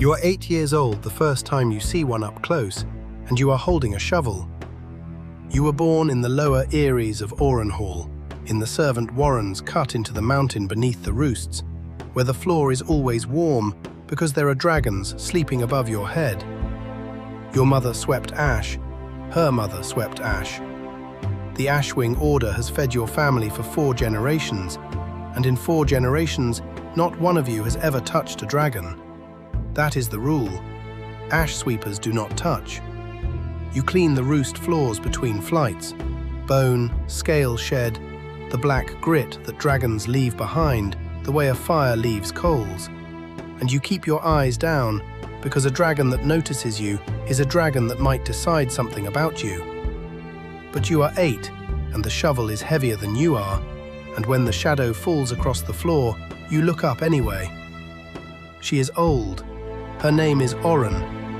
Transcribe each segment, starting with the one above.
You are 8 years old the first time you see one up close, and you are holding a shovel. You were born in the lower eyries of Orrun Hall, in the servant warrens cut into the mountain beneath the roosts, where the floor is always warm because there are dragons sleeping above your head. Your mother swept ash, her mother swept ash. The Ashwing Order has fed your family for 4 generations, and in 4 generations, not one of you has ever touched a dragon. That is the rule. Ash sweepers do not touch. You clean the roost floors between flights. Bone, scale shed, the black grit that dragons leave behind, the way a fire leaves coals. And you keep your eyes down, because a dragon that notices you is a dragon that might decide something about you. But you are 8, and the shovel is heavier than you are, and when the shadow falls across the floor, you look up anyway. She is old. Her name is Orrun,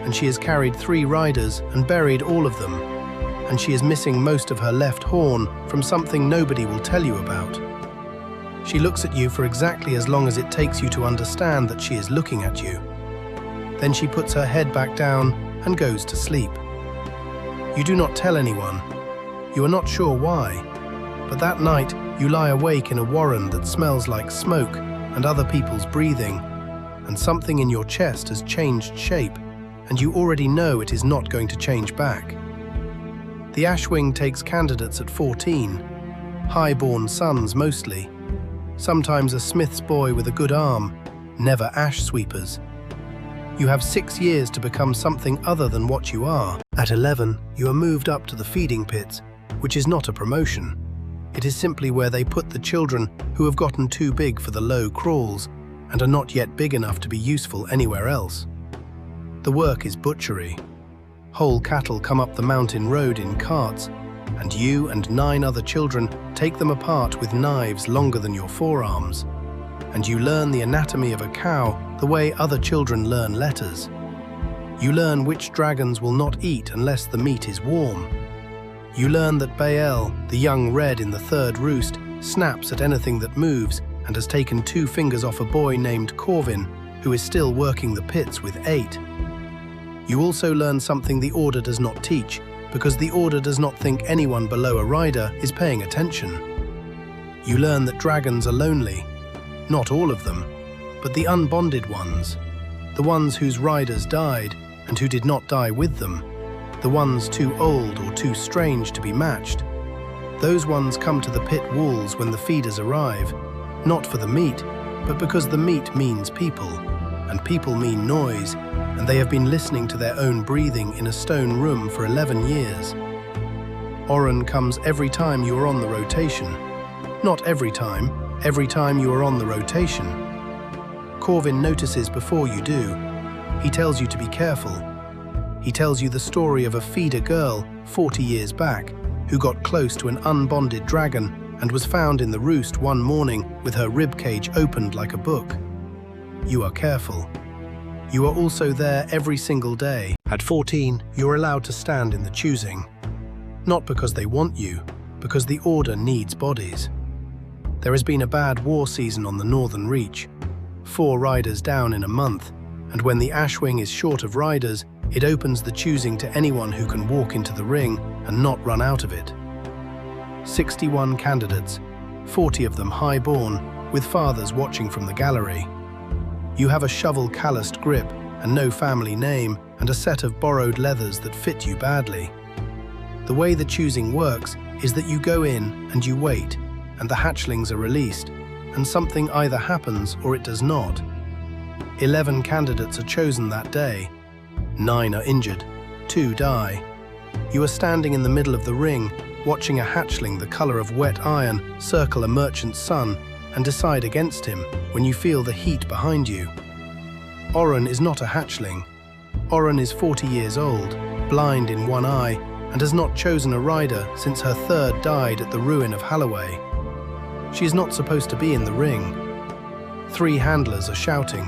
and she has carried 3 riders and buried all of them, and she is missing most of her left horn from something nobody will tell you about. She looks at you for exactly as long as it takes you to understand that she is looking at you. Then she puts her head back down and goes to sleep. You do not tell anyone. You are not sure why, but that night you lie awake in a warren that smells like smoke and other people's breathing, and something in your chest has changed shape, and you already know it is not going to change back. The Ashwing takes candidates at 14, highborn sons mostly, sometimes a smith's boy with a good arm, never ash sweepers. You have 6 years to become something other than what you are. At 11, you are moved up to the feeding pits, which is not a promotion. It is simply where they put the children who have gotten too big for the low crawls and are not yet big enough to be useful anywhere else. The work is butchery. Whole cattle come up the mountain road in carts, and you and 9 other children take them apart with knives longer than your forearms. And you learn the anatomy of a cow the way other children learn letters. You learn which dragons will not eat unless the meat is warm. You learn that Bael, the young red in the 3rd roost, snaps at anything that moves and has taken 2 fingers off a boy named Corvin, who is still working the pits with 8. You also learn something the Order does not teach, because the Order does not think anyone below a rider is paying attention. You learn that dragons are lonely. Not all of them, but the unbonded ones. The ones whose riders died and who did not die with them. The ones too old or too strange to be matched. Those ones come to the pit walls when the feeders arrive, not for the meat, but because the meat means people, and people mean noise, and they have been listening to their own breathing in a stone room for 11 years. Orrun comes every time you are on the rotation. Not every time you are on the rotation. Corvin notices before you do. He tells you to be careful. He tells you the story of a feeder girl 40 years back who got close to an unbonded dragon and was found in the roost one morning with her ribcage opened like a book. You are careful. You are also there every single day. At 14, you're allowed to stand in the choosing. Not because they want you, because the Order needs bodies. There has been a bad war season on the Northern Reach. 4 riders down in a month, and when the Ashwing is short of riders, it opens the choosing to anyone who can walk into the ring and not run out of it. 61 candidates, 40 of them highborn, with fathers watching from the gallery. You have a shovel-calloused grip and no family name and a set of borrowed leathers that fit you badly. The way the choosing works is that you go in and you wait, and the hatchlings are released, and something either happens or it does not. 11 candidates are chosen that day. 9 are injured, 2 die. You are standing in the middle of the ring, watching a hatchling the color of wet iron circle a merchant's son and decide against him when you feel the heat behind you. Orrun is not a hatchling. Orrun is 40 years old, blind in one eye, and has not chosen a rider since her 3rd died at the ruin of Holloway. She is not supposed to be in the ring. 3 handlers are shouting.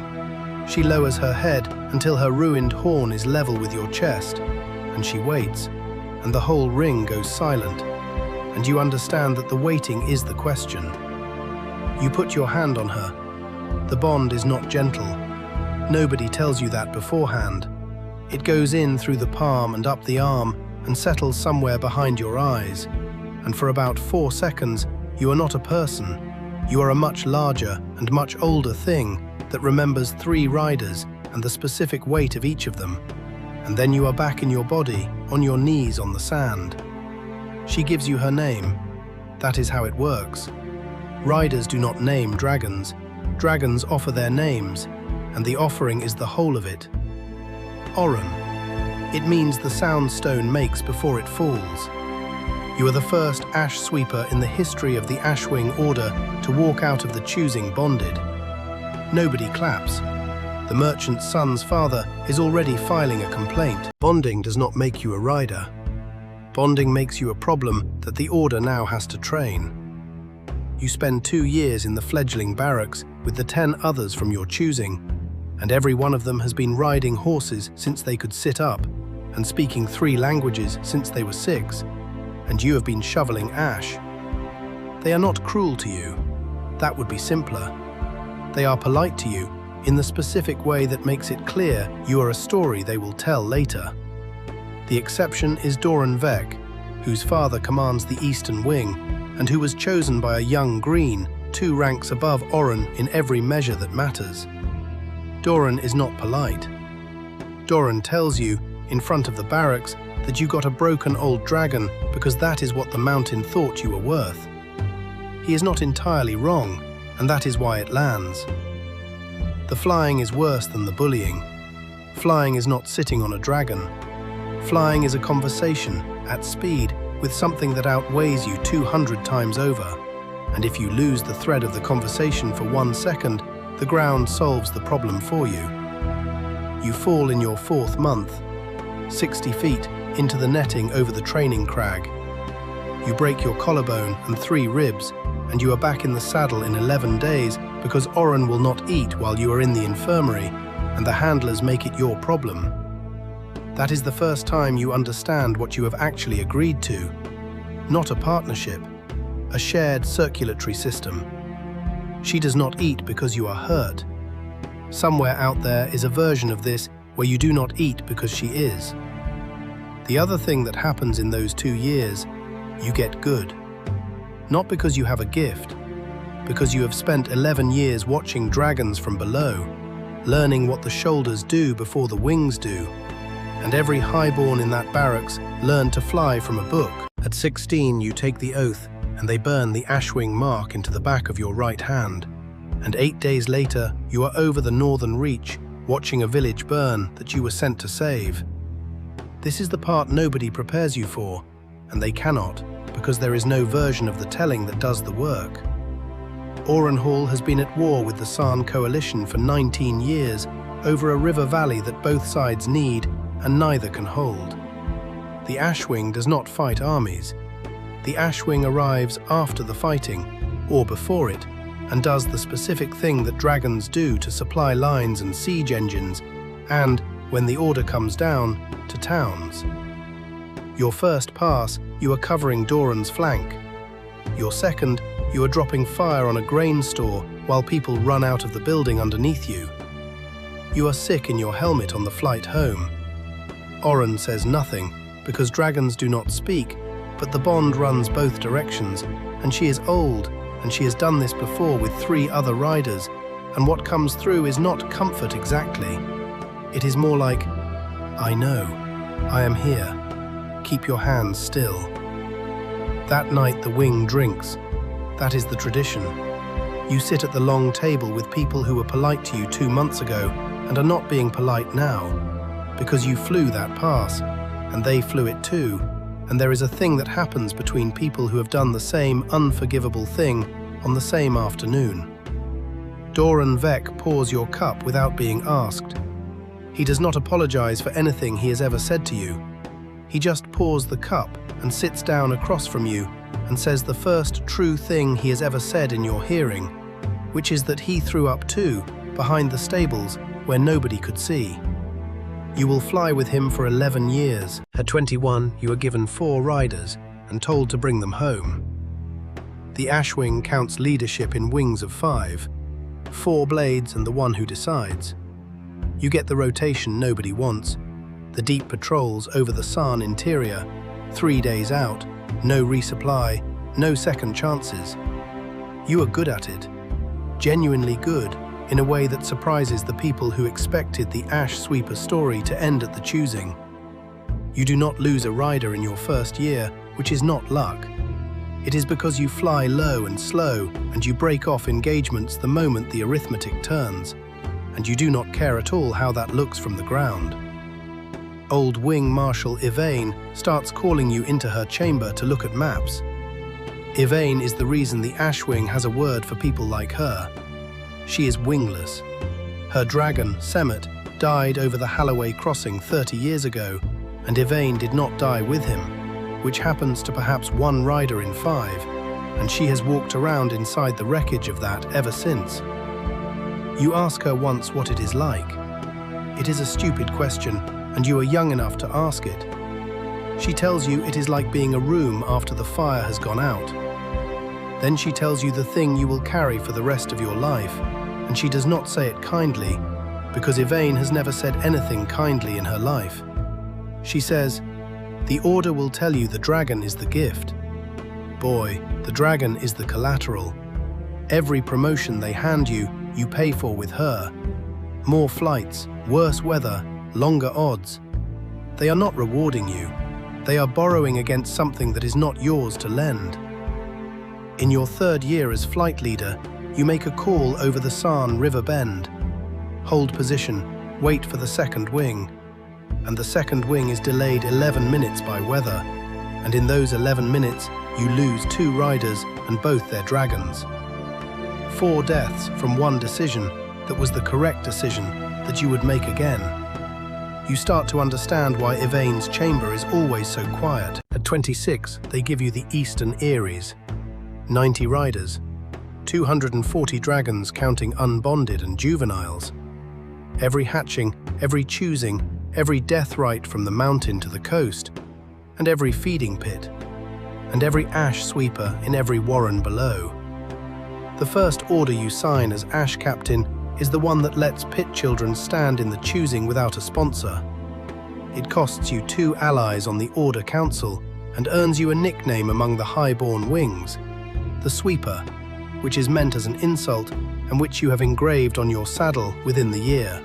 She lowers her head until her ruined horn is level with your chest, and she waits, and the whole ring goes silent, and you understand that the waiting is the question. You put your hand on her. The bond is not gentle. Nobody tells you that beforehand. It goes in through the palm and up the arm and settles somewhere behind your eyes. And for about 4 seconds, you are not a person. You are a much larger and much older thing that remembers 3 riders and the specific weight of each of them. And then you are back in your body, on your knees on the sand. She gives you her name. That is how it works. Riders do not name dragons. Dragons offer their names, and the offering is the whole of it. Orrun. It means the sound stone makes before it falls. You are the first ash sweeper in the history of the Ashwing Order to walk out of the choosing bonded. Nobody claps. The merchant's son's father is already filing a complaint. Bonding does not make you a rider. Bonding makes you a problem that the Order now has to train. You spend 2 years in the Fledgling barracks with the 10 others from your choosing, and every one of them has been riding horses since they could sit up, and speaking 3 languages since they were 6, and you have been shoveling ash. They are not cruel to you. That would be simpler. They are polite to you in the specific way that makes it clear you are a story they will tell later. The exception is Orrun, whose father commands the Eastern Wing, and who was chosen by a young green, 2 ranks above Orrun in every measure that matters. Orrun is not polite. Orrun tells you, in front of the barracks, that you got a broken old dragon because that is what the mountain thought you were worth. He is not entirely wrong, and that is why it lands. The flying is worse than the bullying. Flying is not sitting on a dragon. Flying is a conversation, at speed, with something that outweighs you 200 times over. And if you lose the thread of the conversation for 1 second, the ground solves the problem for you. You fall in your 4th month, 60 feet, into the netting over the training crag. You break your collarbone and 3 ribs, and you are back in the saddle in 11 days because Orrun will not eat while you are in the infirmary, and the handlers make it your problem. That is the first time you understand what you have actually agreed to. Not a partnership, a shared circulatory system. She does not eat because you are hurt. Somewhere out there is a version of this where you do not eat because she is. The other thing that happens in those 2 years, you get good. Not because you have a gift, because you have spent 11 years watching dragons from below, learning what the shoulders do before the wings do. And every highborn in that barracks learned to fly from a book. At 16, you take the oath, and they burn the Ashwing mark into the back of your right hand. And 8 days later, you are over the northern reach, watching a village burn that you were sent to save. This is the part nobody prepares you for, and they cannot, because there is no version of the telling that does the work. Orrun has been at war with the San coalition for 19 years over a river valley that both sides need and neither can hold. The Ashwing does not fight armies. The Ashwing arrives after the fighting, or before it, and does the specific thing that dragons do to supply lines and siege engines, and, when the order comes down, to towns. Your first pass, you are covering Orrun's flank. Your second, you are dropping fire on a grain store while people run out of the building underneath you. You are sick in your helmet on the flight home. Orrun says nothing, because dragons do not speak, but the bond runs both directions, and she is old, and she has done this before with 3 other riders, and what comes through is not comfort exactly. It is more like, I know, I am here, keep your hands still. That night the wing drinks. That is the tradition. You sit at the long table with people who were polite to you 2 months ago and are not being polite now, because you flew that pass, and they flew it too, and there is a thing that happens between people who have done the same unforgivable thing on the same afternoon. Orrun pours your cup without being asked. He does not apologize for anything he has ever said to you. He just pours the cup and sits down across from you and says the first true thing he has ever said in your hearing, which is that he threw up too, behind the stables where nobody could see. You will fly with him for 11 years. At 21, you are given 4 riders and told to bring them home. The Ashwing counts leadership in wings of 5, 4 blades and the one who decides. You get the rotation nobody wants, the deep patrols over the San interior, 3 days out, no resupply, no second chances. You are good at it, genuinely good, in a way that surprises the people who expected the Ash Sweeper story to end at the choosing. You do not lose a rider in your first year, which is not luck. It is because you fly low and slow, and you break off engagements the moment the arithmetic turns, and you do not care at all how that looks from the ground. Old Wing-Marshal Yvain starts calling you into her chamber to look at maps. Yvain is the reason the Ashwing has a word for people like her. She is wingless. Her dragon, Semet, died over the Holloway crossing 30 years ago, and Yvain did not die with him, which happens to perhaps 1 rider in 5, and she has walked around inside the wreckage of that ever since. You ask her once what it is like. It is a stupid question, and you are young enough to ask it. She tells you it is like being a room after the fire has gone out. Then she tells you the thing you will carry for the rest of your life, and she does not say it kindly, because Yvain has never said anything kindly in her life. She says, "The Order will tell you the dragon is the gift." Boy, the dragon is the collateral. Every promotion they hand you, you pay for with her. More flights, worse weather, longer odds. They are not rewarding you. They are borrowing against something that is not yours to lend. In your 3rd year as flight leader, you make a call over the San River bend. Hold position, wait for the 2nd wing. And the 2nd wing is delayed 11 minutes by weather. And in those 11 minutes, you lose 2 riders and both their dragons. 4 deaths from 1 decision that was the correct decision that you would make again. You start to understand why Yvain's chamber is always so quiet. At 26, they give you the Eastern Aries. 90 riders, 240 dragons counting unbonded and juveniles. Every hatching, every choosing, every death right from the mountain to the coast, and every feeding pit, and every ash sweeper in every warren below. The first order you sign as Ash Captain is the one that lets pit children stand in the choosing without a sponsor. It costs you 2 allies on the Order Council and earns you a nickname among the Highborn wings, the Sweeper, which is meant as an insult and which you have engraved on your saddle within the year.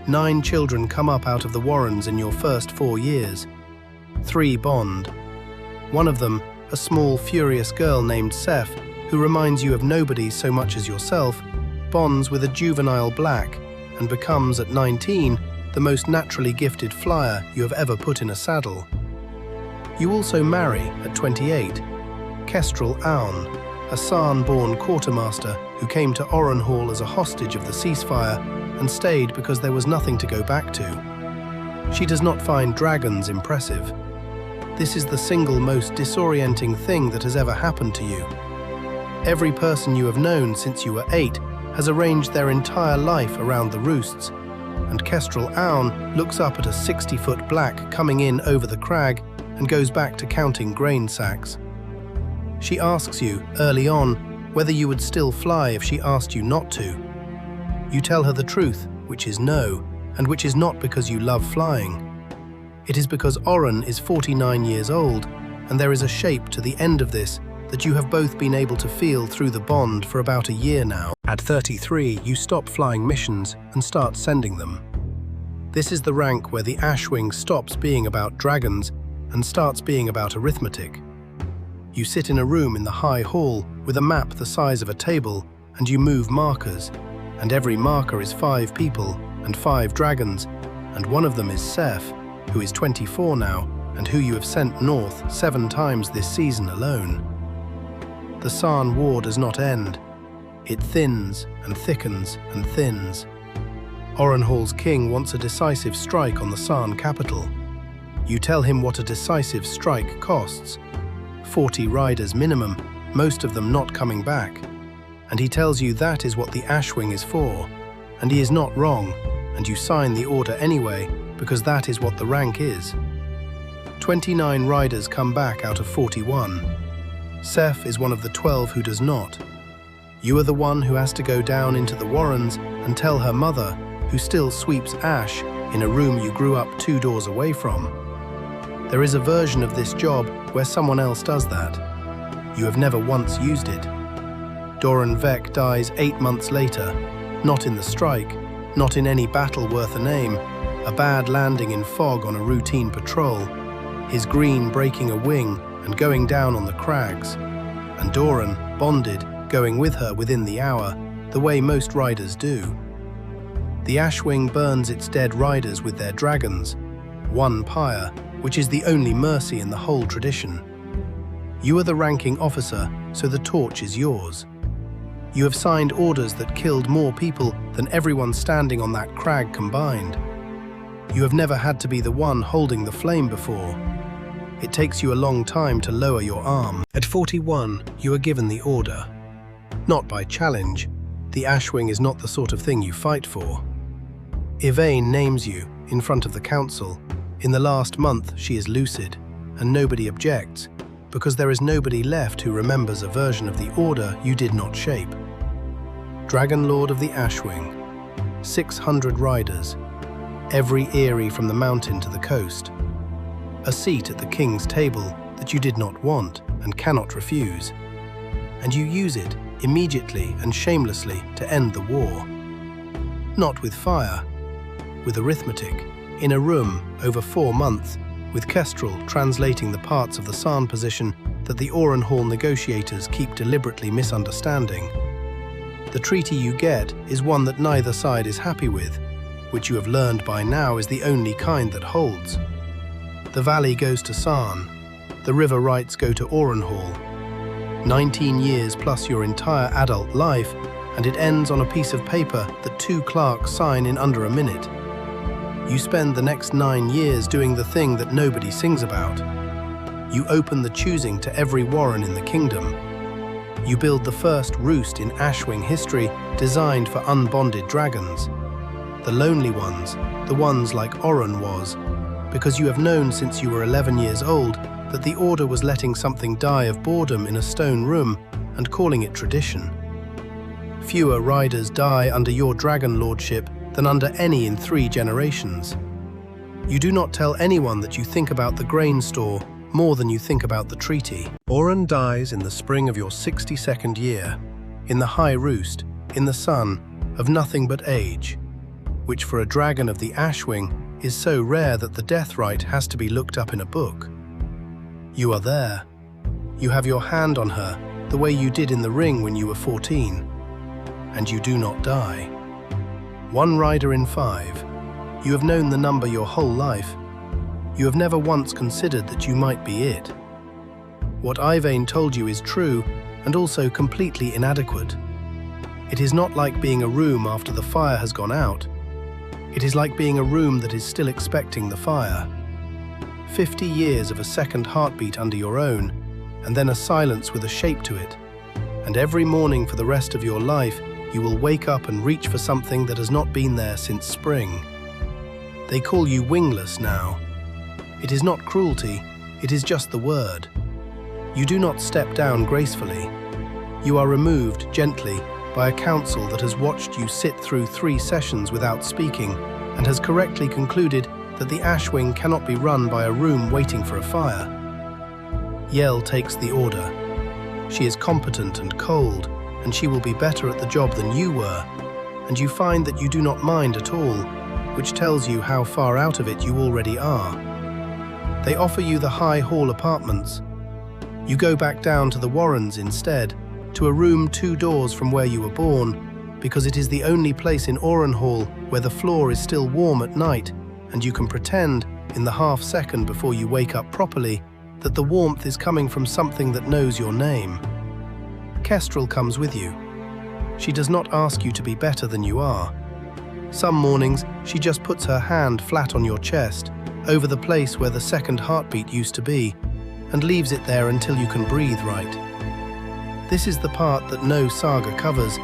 9 children come up out of the warrens in your first 4 years. 3 bond. One of them, a small, furious girl named Seth, who reminds you of nobody so much as yourself, bonds with a juvenile black and becomes, at 19, the most naturally gifted flyer you have ever put in a saddle. You also marry, at 28, Kestrel Aun, a San-born quartermaster who came to Orrun Hall as a hostage of the ceasefire and stayed because there was nothing to go back to. She does not find dragons impressive. This is the single most disorienting thing that has ever happened to you. Every person you have known since you were 8 has arranged their entire life around the roosts, and Kestrel Aun looks up at a 60-foot black coming in over the crag and goes back to counting grain sacks. She asks you, early on, whether you would still fly if she asked you not to. You tell her the truth, which is no, and which is not because you love flying. It is because Orrun is 49 years old, and there is a shape to the end of this that you have both been able to feel through the bond for about a year now. At 33, you stop flying missions and start sending them. This is the rank where the Ashwing stops being about dragons and starts being about arithmetic. You sit in a room in the high hall with a map the size of a table, and you move markers, and every marker is 5 people and 5 dragons, and one of them is Seth, who is 24 now, and who you have sent north 7 times this season alone. The San War does not end. It thins and thickens and thins. Orrun Hall's king wants a decisive strike on the San capital. You tell him what a decisive strike costs. 40 riders minimum, most of them not coming back. And he tells you that is what the Ashwing is for. And he is not wrong, and you sign the order anyway, because that is what the rank is. 29 riders come back out of 41. Seth is one of the 12 who does not. You are the one who has to go down into the warrens and tell her mother who still sweeps ash in a room you grew up 2 doors away from. There is a version of this job where someone else does that. You have never once used it. Doran Vec dies 8 months later, not in the strike, not in any battle worth a name, a bad landing in fog on a routine patrol, his green breaking a wing and going down on the crags, and Doran, bonded, going with her within the hour, the way most riders do. The Ashwing burns its dead riders with their dragons, one pyre, which is the only mercy in the whole tradition. You are the ranking officer, so the torch is yours. You have signed orders that killed more people than everyone standing on that crag combined. You have never had to be the one holding the flame before. It takes you a long time to lower your arm. At 41, you are given the order. Not by challenge. The Ashwing is not the sort of thing you fight for. Yvain names you in front of the council. In the last month, she is lucid, and nobody objects, because there is nobody left who remembers a version of the order you did not shape. Dragonlord of the Ashwing, 600 riders, every eyrie from the mountain to the coast. A seat at the king's table that you did not want and cannot refuse. And you use it immediately and shamelessly to end the war. Not with fire, with arithmetic, in a room over 4 months, with Kestrel translating the parts of the San position that the Orrun Hall negotiators keep deliberately misunderstanding. The treaty you get is one that neither side is happy with, which you have learned by now is the only kind that holds. The valley goes to San, the river rights go to Orrun Hall. 19 years plus your entire adult life, and it ends on a piece of paper that 2 clerks sign in under a minute. You spend the next 9 years doing the thing that nobody sings about. You open the choosing to every warren in the kingdom. You build the first roost in Ashwing history designed for unbonded dragons. The lonely ones, the ones like Orrun was, because you have known since you were 11 years old that the Order was letting something die of boredom in a stone room and calling it tradition. Fewer riders die under your dragon lordship than under any in 3 generations. You do not tell anyone that you think about the grain store more than you think about the treaty. Orrun dies in the spring of your 62nd year, in the high roost, in the sun, of nothing but age, which for a dragon of the Ashwing is so rare that the death rite has to be looked up in a book. You are there. You have your hand on her, the way you did in the ring when you were 14, and you do not die. 1 rider in 5. You have known the number your whole life. You have never once considered that you might be it. What Yvain told you is true and also completely inadequate. It is not like being a room after the fire has gone out. It is like being a room that is still expecting the fire. 50 years of a second heartbeat under your own, and then a silence with a shape to it. And every morning for the rest of your life, you will wake up and reach for something that has not been there since spring. They call you Wingless now. It is not cruelty, it is just the word. You do not step down gracefully. You are removed gently by a council that has watched you sit through 3 sessions without speaking and has correctly concluded that the Ashwing cannot be run by a room waiting for a fire. Yell takes the order. She is competent and cold, and she will be better at the job than you were, and you find that you do not mind at all, which tells you how far out of it you already are. They offer you the high hall apartments. You go back down to the Warrens instead, to a room 2 doors from where you were born, because it is the only place in Orrun Hall where the floor is still warm at night, and you can pretend, in the half second before you wake up properly, that the warmth is coming from something that knows your name. Kestrel comes with you. She does not ask you to be better than you are. Some mornings, she just puts her hand flat on your chest, over the place where the second heartbeat used to be, and leaves it there until you can breathe right. This is the part that no saga covers,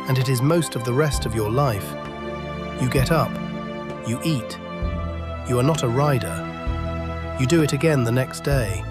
and it is most of the rest of your life. You get up. You eat. You are not a rider. You do it again the next day.